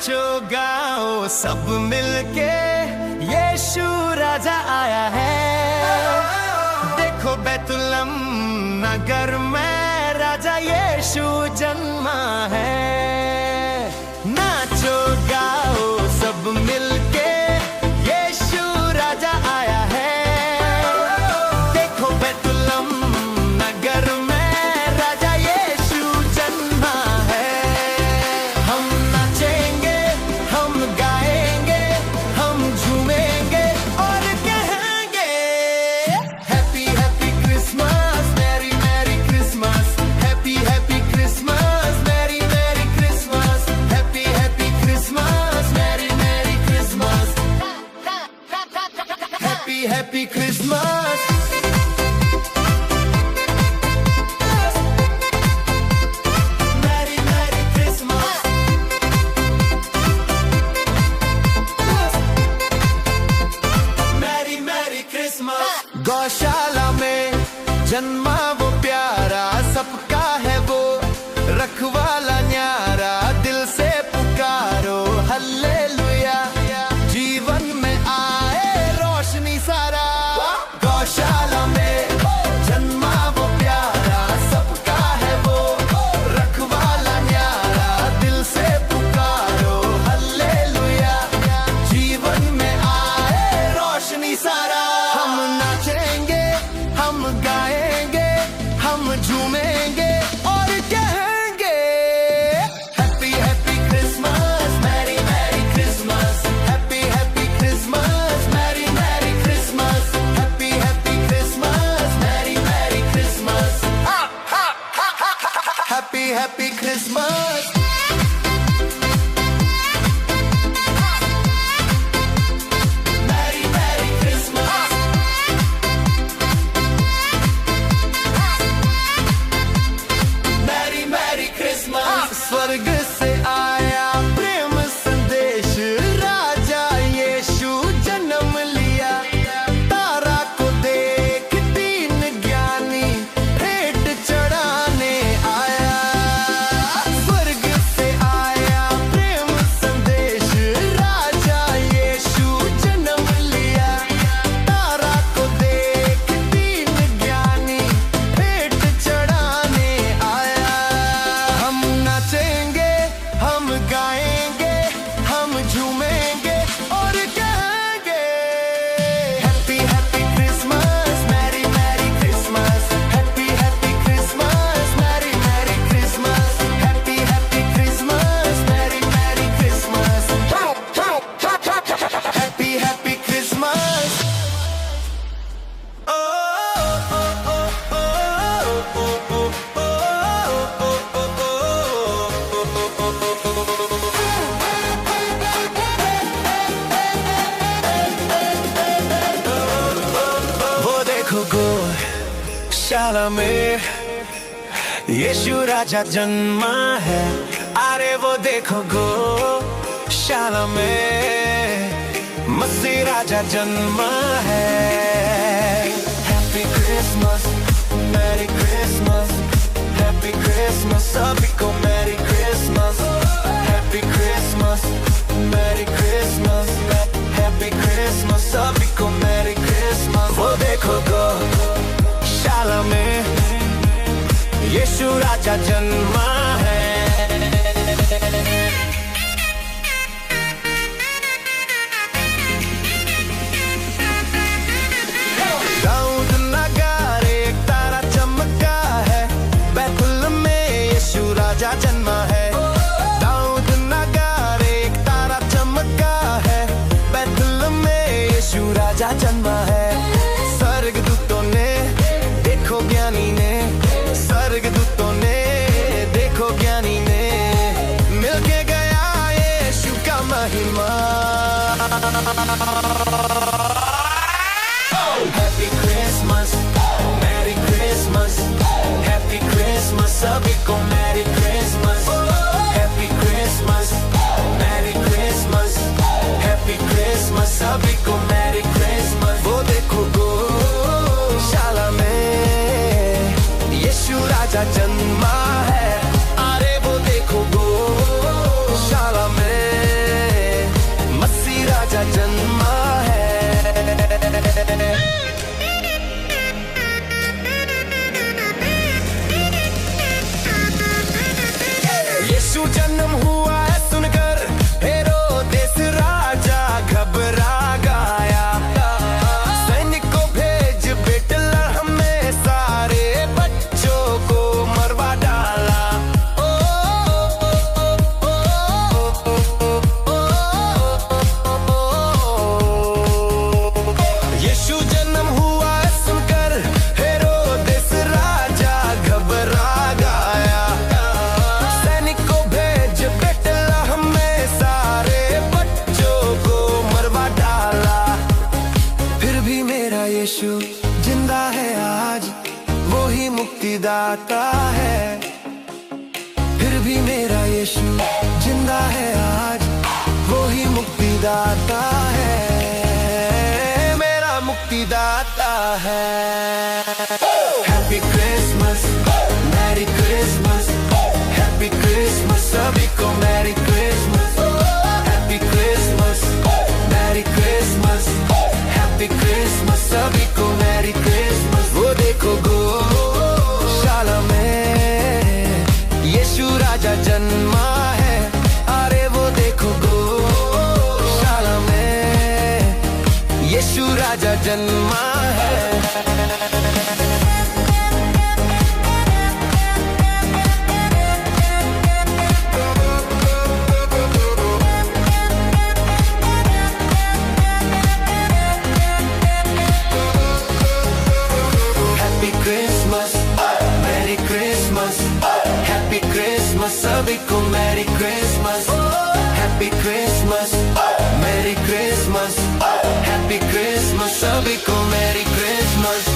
नाचो गाओ सब मिलके, यीशु राजा आया है। देखो बैतुलहम नगर में राजा यीशु जन्मा है। नाचो गाओ सब मिलके, यीशु राजा आया है। देखो बैतुलहम नगर में राजा यीशु जन्मा है। हम नाचेंगे, हम गाएंगे, हम झूमेंगे और कहेंगे happy happy Christmas, merry merry Christmas, happy happy Christmas, merry merry Christmas, happy happy Christmas, merry merry Christmas, happy happy Christmas. गौशाला में जन्मा वो प्यारा, सबका है वो रखवाला न्यारा। दिल से पुकारो हल्लेलुया, जीवन में आए रोशनी सारा। गौशाला में जन्मा वो प्यारा, सबका है वो रखवाला न्यारा। दिल से पुकारो हल्लेलुया, जीवन में आए रोशनी सारा। हम नाचेंगे, हम गाएंगे, हम झूमेंगे और कहेंगे happy happy Christmas, merry merry Christmas, happy happy Christmas, merry merry Christmas, happy happy Christmas, merry merry Christmas, happy happy Christmas. स्वर्ग से आया प्रेम संदेश, राजा यीशु जन्म लिया। तारा को देख दीन ज्ञानी भेंट चढ़ाने आया। स्वर्ग से आया प्रेम संदेश, राजा यीशु जन्म लिया। तारा को देख दीन ज्ञानी भेंट चढ़ाने आया। हम नाचेंगे, हम गाएंगे, हम झूमेंगे और कहेंगे happy happy Christmas, merry merry Christmas, happy happy Christmas, merry merry Christmas, happy happy Christmas, merry merry Christmas, happy happy Christmas. गौशाला में यीशु राजा जन्मा है। अरे वो देखो गौशाला में मसीह राजा जन्मा है। Happy Christmas, Mary Christmas, happy Christmas, सभी को Mary Christmas, happy Christmas, Mary Christmas, happy Christmas, सभी को मैरी क्रिसमस। वो देखो गौशाला में यीशु राजा जन्मा है। दाऊद नगर एक तारा चमका है, बैतुलहम में यीशु राजा जन्मा है। दाऊद नगर एक तारा चमका है, बैतुलहम में यीशु राजा जन्मा है। स्वर्गदूतों ने देखो ज्ञानी ने, स्वर्गदूतों ने देखो ज्ञानी ने, मिलके गया यीशु का महिमा। Happy Christmas, Mary Christmas, happy Christmas, सभी को Mary Christmas, happy Christmas, Mary Christmas, happy Christmas, सभी को मैरी क्रिसमस। वो देखो गौशाला में यीशु राजा जन्मा है। अरे वो देखो गौशाला में मुक्तिदाता है, मेरा मुक्तिदाता है। Happy Christmas, Mary Christmas, happy Christmas सभी को Mary Christmas. Happy Christmas, Mary Christmas, happy Christmas सभी को मैरी क्रिसमस। वो देखो गौशाला में यीशु राजा जन्मा है, अरे वो देखो गौशाला में यीशु राजा जन्मा है। सभी को Mary Christmas. Happy Christmas, Mary Christmas, happy Christmas सभी को मैरी क्रिसमस।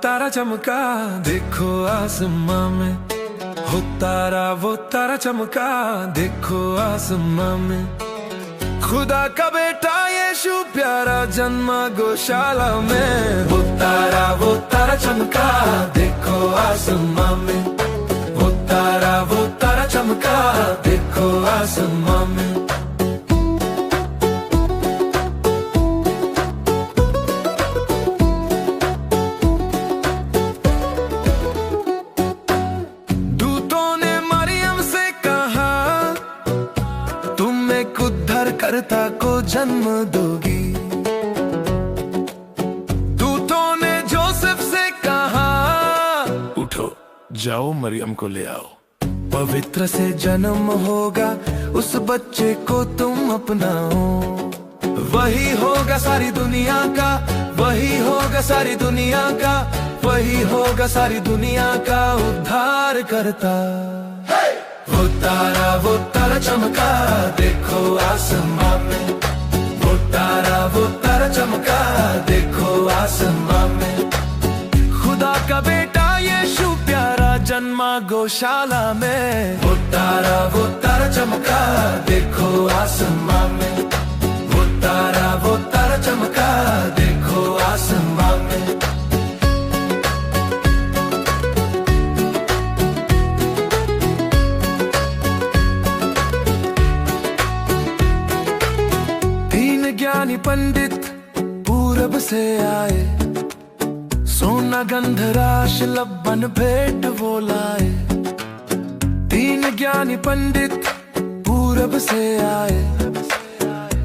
तारा चमका देखो आसमां में, हो तारा वो तारा चमका देखो आसमां में। खुदा का बेटा यीशु प्यारा जन्मा गौशाला में। वो तारा चमका देखो आसमां में, वो तारा चमका देखो आसमां में। करता को जन्म दोगी, दूतों ने जोसेफ से कहा उठो जाओ मरियम को ले आओ। पवित्र से जन्म होगा उस बच्चे को तुम अपनाओ। वही होगा सारी दुनिया का, वही होगा सारी दुनिया का, वही होगा सारी दुनिया का उद्धार करता। वो तारा चमका देखो आसमां में, वो तारा चमका देखो आसमां में। खुदा का बेटा यीशु प्यारा जन्मा गौशाला में। वो तारा चमका देखो आसमां में, वो तारा चमका देखो आसमां में। ज्ञानी पंडित पूरब से आए, सोना गंधराश लबन भेंट वो लाए। तीन ज्ञानी पंडित पूरब से आए,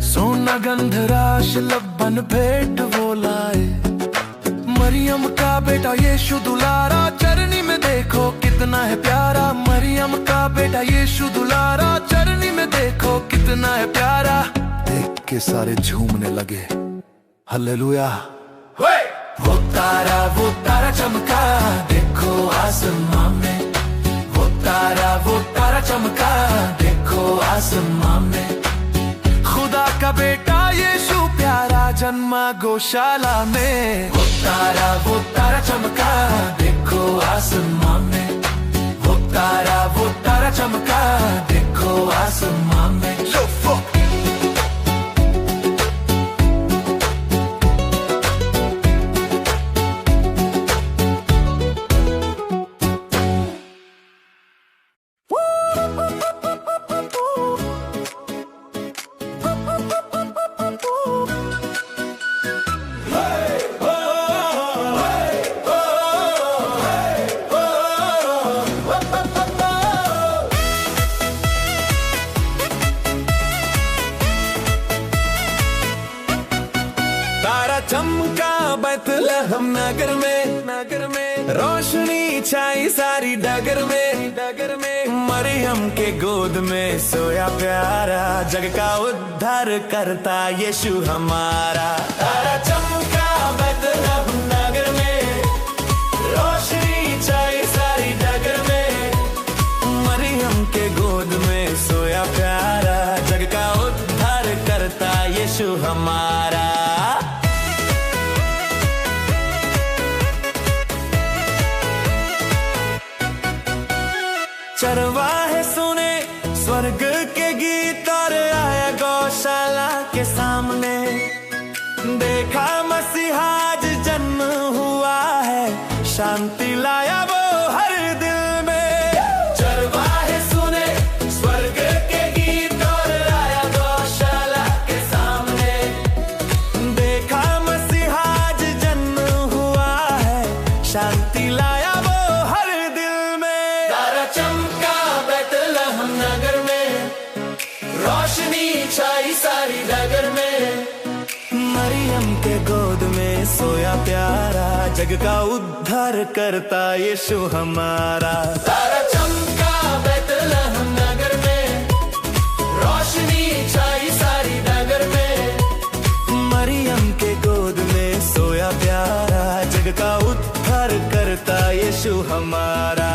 सोना गंधराश लबन भेंट वो लाए। मरियम का बेटा यीशु दुलारा चरनी में देखो कितना है प्यारा। मरियम का बेटा यीशु दुलारा चरनी में देखो कितना है प्यारा। के सारे झूमने लगे हालेलुया। वो तारा चमका देखो आसमां में, वो तारा चमका देखो आसमां में। खुदा का बेटा यीशु प्यारा जन्मा गौशाला में। वो तारा चमका देखो आसमां में, वो तारा चमका देखो आसमां में। चमका बैतलहम नगर में, रोशनी छाई सारी डगर में। मरियम के गोद में सोया प्यारा, जग का उद्धार करता यीशु हमारा। तारा चमका बैतलहम नगर में, स्वर्ग के गीत और आया गौशाला के सामने, देखा मसीहा आज जन्म हुआ है, शांति लाया वो हर दिल में। चरवाहे सुने स्वर्ग के गीत और आया गौशाला के सामने, देखा मसीहा आज जन्म हुआ है, शांति लाया वो हर दिल में। तारा चमका बैतलहम नगर में, रोशनी छाई सारी नगर में, मरियम के गोद में सोया प्यारा, जग का उद्धार करता यीशु हमारा। तारा चमका बैतलहम नगर में, रोशनी छाई सारी नगर में, मरियम के गोद में सोया प्यारा, जग का उद्धार करता यीशु हमारा।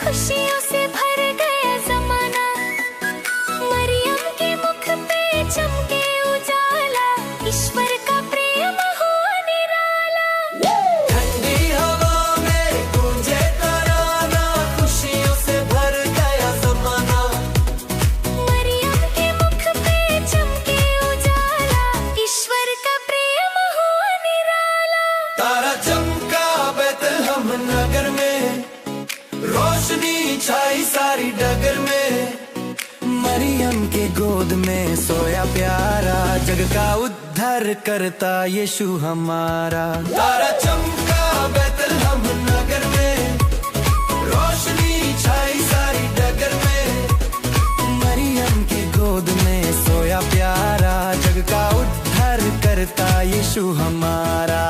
खुशियों से भर गया जमाना, मरियम के मुख पे चमके उजाला, ईश्वर का प्रेम हो निराला। ठंडी हवा में गूंजे तराना, खुशियों से भर गया जमाना, मरियम के मुख पे चमके उजाला, ईश्वर का प्रेम हो निराला। तारा चमका बैतलहम नगर में, रोशनी छाई सारी डगर में, मरियम के गोद में सोया प्यारा, जग का उद्धार करता यीशु हमारा। तारा चमका बैतलहम नगर में, रोशनी छाई सारी डगर में, मरियम के गोद में सोया प्यारा, जग का उद्धार करता यीशु हमारा।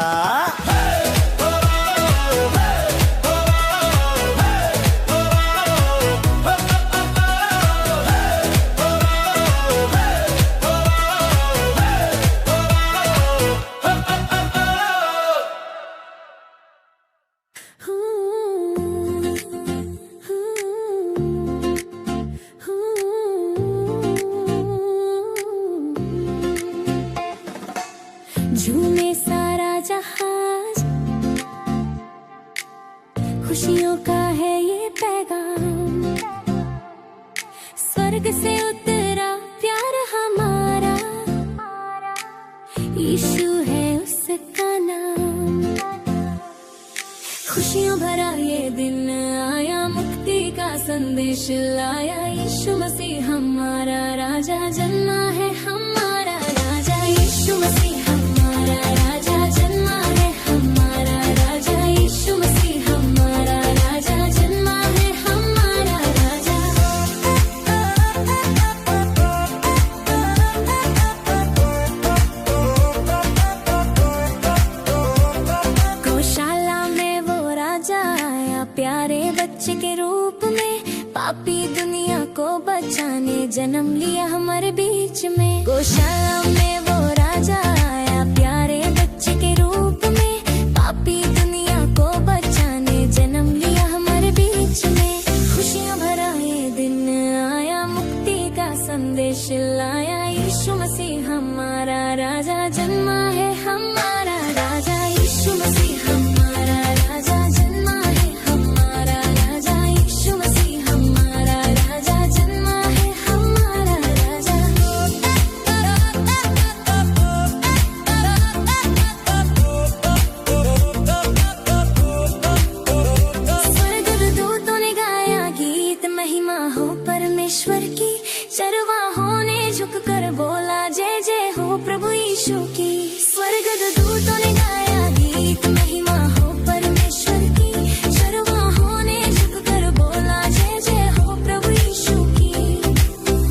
झूमे सारा जहाज, खुशियों का है ये पैगाम, स्वर्ग से उतरा प्यार हमारा, यीशु है उसका नाम। खुशियों भरा ये दिन आया, मुक्ति का संदेश लाया, यीशु मसीह हमारा राजा जन्मा है, हमारा राजा यीशु मसीह हमारा राजा जन्मा है, हमारा राजा यीशु मसीह हमारा राजा जन्मा है, हमारा राजा। गौशाला में वो राजा आया, प्यारे बच्चे के रूप में, पापी दुनिया को बचाने जन्म लिया हमारे बीच में। गौशाला में वो राजा आया, प्यारे बच्चे के रूप में, पापी दुनिया को बचाने जन्म लिया हमारे बीच में। खुशियां भरा ये दिन आया, मुक्ति का संदेश लाया, यीशु मसीह हमारा राजा जन्मा है, हमारा राजा यीशु मसीह हमारा राजा जन्मा है, हमारा राजा यीशु मसीह हमारा राजा जन्मा है, हमारा राजा। स्वर्गदूतों ने गाया गीत, महिमा हो परमेश्वर की, चरवाहों ने झुककर बोला जय जय हो प्रभु यीशु की। स्वर्गदूतों ने गाया गीत, महिमा हो परमेश्वर की, चरवाहों ने झुककर बोला जय जय हो प्रभु यीशु की।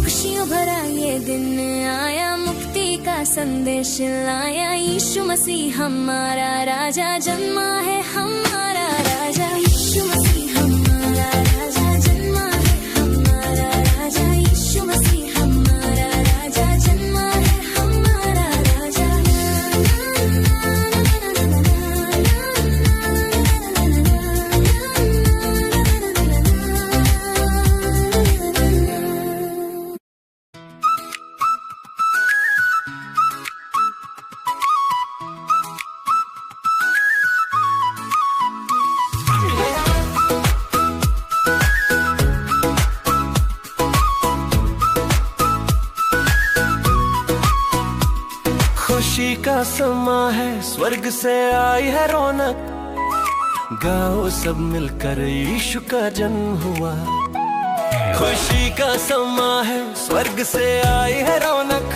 खुशियों भरा ये दिन आया, मुक्ति का संदेश लाया, यीशु मसीह हमारा राजा जन्मा है, हमारा राजा यीशु मसीह हमारा राजा जन्मा है, हमारा राजा यीशु मसीह हमारा राजा जन्मा है, हमारा राजा। समा है, स्वर्ग से आई है रौनक। गाओ सब मिलकर यीशु का जन्म हुआ। खुशी का समा है, स्वर्ग से आई है रौनक।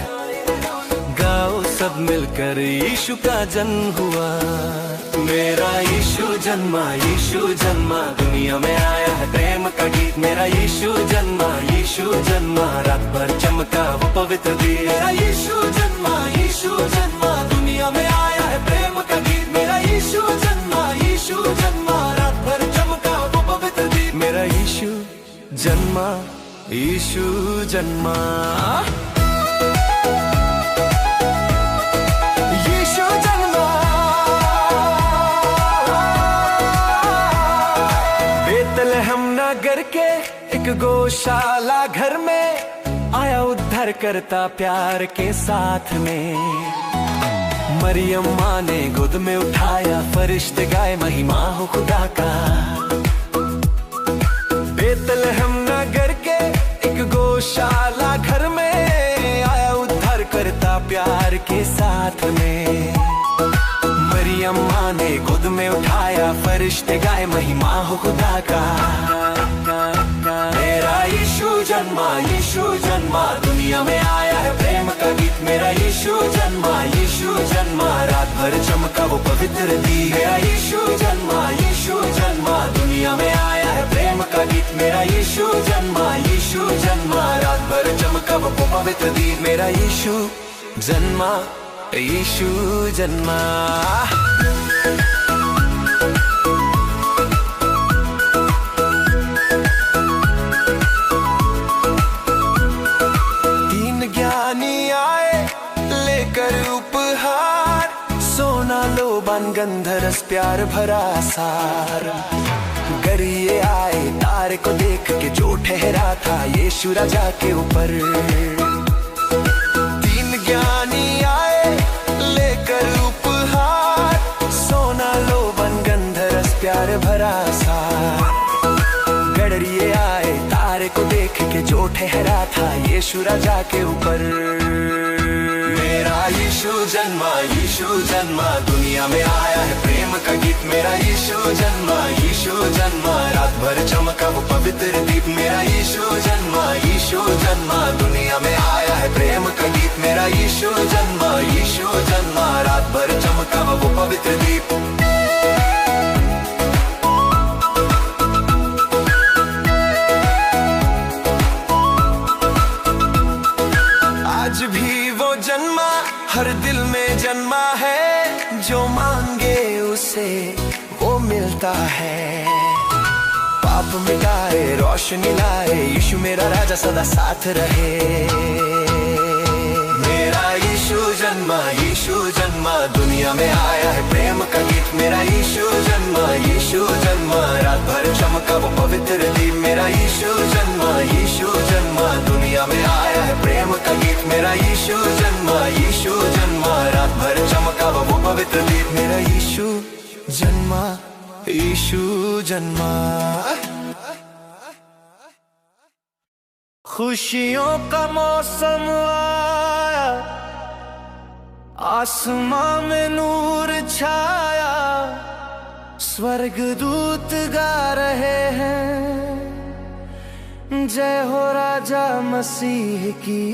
गाओ सब मिलकर यीशु का जन्म हुआ। मेरा यीशु जन्मा, यीशु जन्मा, दुनिया में आया है प्रेम का गीत। मेरा यीशु जन्मा, यीशु जन्मा, रात भर चमका वो पवित्र दीप। मेरा यीशु जन्मा, यीशु जन्मा, दुनिया में आया है प्रेम का गीत। मेरा यीशु जन्मा, यीशु जन्मा, रात भर चमका वो पवित्र दीप। मेरा यीशु जन्मा, यीशु जन्मा। बेतलहम नगर के एक गौशाला घर में आया उद्धार करता प्यार के साथ में। मरियम माँ ने गोद में उठाया, फरिश्ते गाए महिमा हो खुदा का। बेतलहम नगर के एक गौशाला घर में आया उद्धार करता प्यार के साथ में। मरियम माँ ने गोद में उठाया, फरिश्ते गाए महिमा हो खुदा का। मेरा यीशु जन्मा, यीशु जन्मा, दुनिया में आया है प्रेम का गीत। मेरा यीशु जन्मा, यीशु जन्मा, रात भर चमका वो पवित्र दीप। मेरा यीशु जन्मा, यीशु जन्मा, दुनिया में आया है प्रेम का गीत। मेरा यीशु जन्मा, यीशु जन्मा, रात भर चमका वो पवित्र दीप। मेरा यीशु जन्मा, यीशु जन्मा। तीन ज्ञानी आए लेकर उपहार, सोना लोबान गंधरस प्यार भरा सार। गरिए आए तारे को देख के जो ठहरा था यीशु राजा के ऊपर। तीन ज्ञानी आए लेकर उपहार, सोना लोबन गंधरस प्यार भरा सार। गडरिए आए तारे को देख के जो ठहरा था यीशु राजा के ऊपर। मेरा यीशु जन्मा, यीशु जन्मा, दुनिया में आया है प्रेम का गीत। मेरा यीशु जन्मा, यीशु जन्मा, रात भर चमका वो पवित्र दीप। मेरा यीशु जन्मा, यीशु जन्मा, दुनिया में आया है प्रेम का गीत। मेरा यीशु जन्मा, यीशु जन्मा, रात भर चमका वो पवित्र दीप। आज भी वो जन्मा, हर दिल में जन्मा है। जो मांगे उसे वो मिलता है। पाप मिटाए रोशनी लाए, यीशु मेरा राजा सदा साथ रहे। मेरा यीशु जन्मा, यीशु जन्मा, दुनिया में आया है प्रेम का गीत। मेरा यीशु जन्मा, यीशु जन्मा, रात भर चमका वो पवित्र दीप। मेरा यीशु जन्मा, यीशु जन्मा, दुनिया में आया है प्रेम का गीत। मेरा यीशु जन्मा, यीशु जन्मा, रात भर चमका वो पवित्र दीप। मेरा यीशु जन्मा, यीशु जन्मा। खुशियों का मौसम आया, आसमां में नूर छाया। स्वर्गदूत गा रहे हैं, जय हो राजा मसीह की।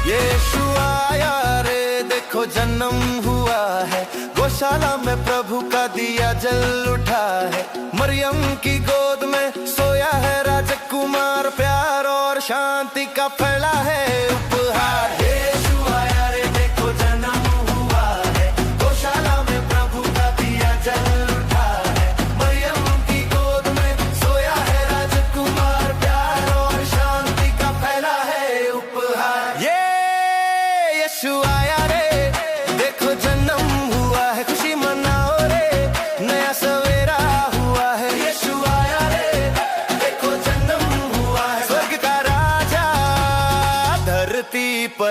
यीशु आया रे, देखो जन्म हुआ है। गौशाला में प्रभु का दिया जल उठा है। मरियम की गोद में सोया है राजकुमार। प्यार और शांति का फैला है उपहार। यीशु आया रे, देखो जन्म हुआ है। गौशाला में प्रभु का दिया जल उठा है। मरियम की गोद में सोया है राजकुमार। प्यार और शांति का फैला है उपहार। यीशु आया रे, देखो जन्म हुआ है। खुशी मनाओ रे, नया सवेरा हुआ है। यीशु आया रे, देखो जन्म हुआ है। स्वर्ग का राजा धरती पर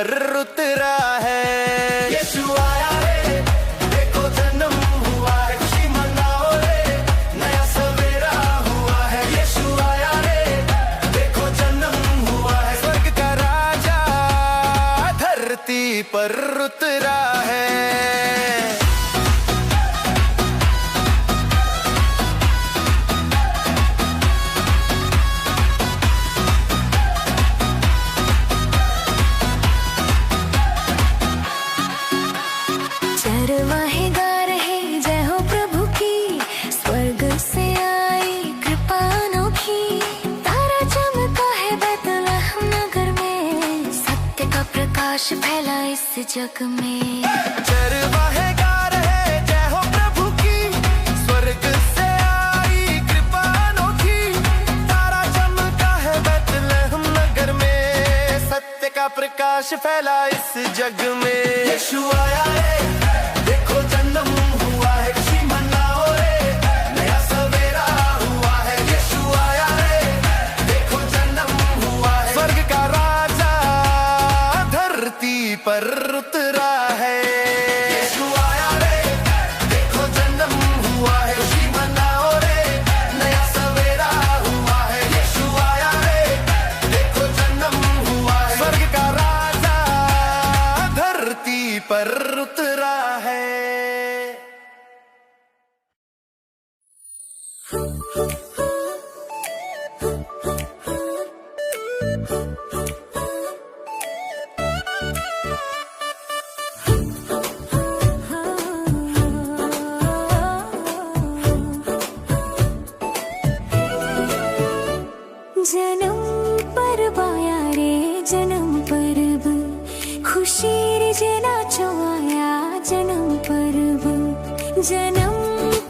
प्रकाश फैला इस जग में। चरवाहेगा रहे जय हो प्रभु की, स्वर्ग से आई कृपा अनोखी। तारा चमका है बैतलहम नगर में, सत्य का प्रकाश फैला इस जग में। यीशु आया रे, देखो जन्म हुआ है, खुशी मनाओ रे, नया सवेरा हुआ है। यीशु आया रे, देखो जन्म हुआ है, स्वर्ग का राजा धरती पर उतरा है। यीशु आया रे, देखो जन्म हुआ है, खुशी मनाओ रे, नया सवेरा हुआ है। यीशु आया रे, देखो जन्म हुआ है, स्वर्ग का राजा धरती पर उतरा है। जन्म पर्व आया रे, जन्म पर्व, खुशी रे जे नाचो आया जन्म पर्व। जन्म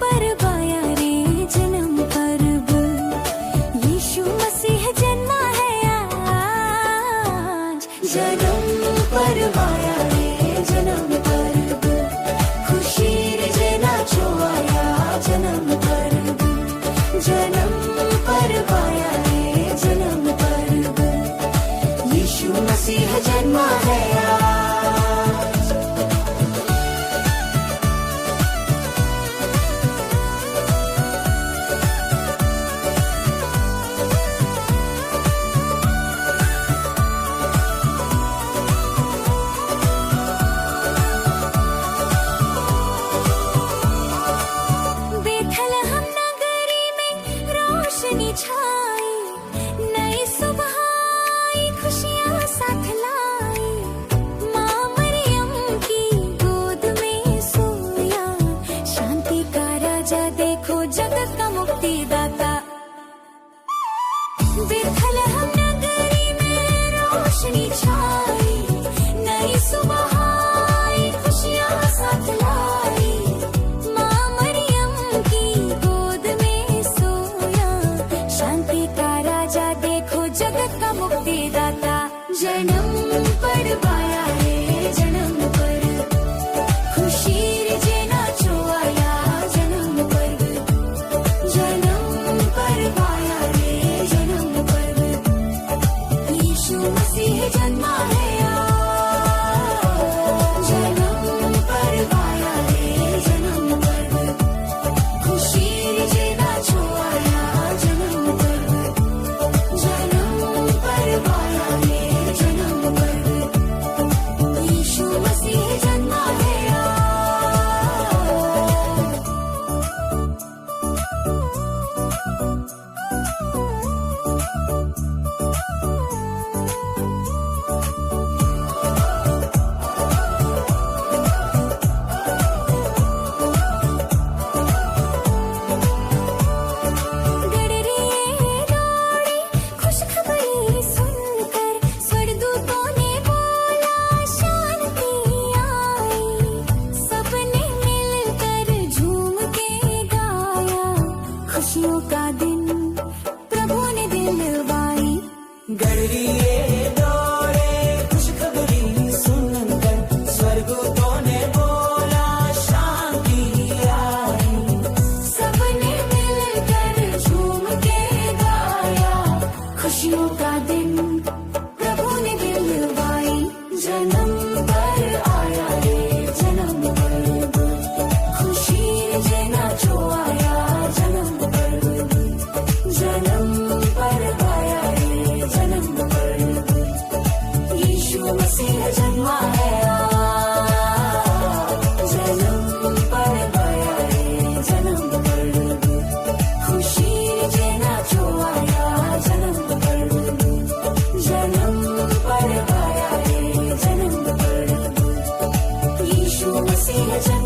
पर्व आया रे, जन्म पर्व, यीशु मसीह जन्मा है आज। जन्म पर्व आया रे, जन्म पर्व, खुशी रे जे नाचो आया जन्म पर्व। जन्म पर्व आया रे, जन्म पर्व, यीशु मसीह जन्मा है आज। बेथलहम नगरी में रोशनी छाई, नई सुबह आई, खुशियाँ साथ लाई। माँ मरियम की गोद में सोया, शांति का राजा देखो जगत का मुक्तिदाता। बेथलहम नगरी में रोशनी छाई, नई सुबह आई, खुशियाँ साथ लाई। माँ मरियम की गोद में सोया, शांति का राजा देखो जगत का मुक्तिदाता। जन्म पर्व आया रे, जन्म पर्व, खुशी रे जे नाचो आया जन्म पर्व। जन्म पर्व आया रे, जन्म पर्व, यीशु मसीह जन्मा है आज। जन्म पर्व आया रे, जन्म पर्व, खुशी रे जे नाचो आया जन्म पर्व। जन्म पर्व आया रे, जन्म पर्व, यीशु मसीह जन्मा है आज। गडरिये दौड़े खुशखबरी सुनकर, स्वर्गदूतों ने बोला शांति आई। सबने मिलकर झूम के गाया, खुशियों का दिन प्रभु ने दिलवाई। गडरिये दौड़े खुशखबरी सुनकर, स्वर्गदूतों ने बोला शांति आई। सबने मिलकर झूम के गाया, खुशियों का दिन प्रभु ने दिलवाई। जन्म पर आया रे, जन्म पर्व, खुशी रे जे नाचो आया जन्म पर्व। जन्म पर्व आया रे, जन्म पर्व, यीशु मसीह जन्मा है आज। जन्म पर्व आया रे, जन्म पर्व, खुशी रे जे नाचो आया जन्म पर्व। जन्म पर्व आया रे, जन्म पर्व, यीशु मसीह जन्मा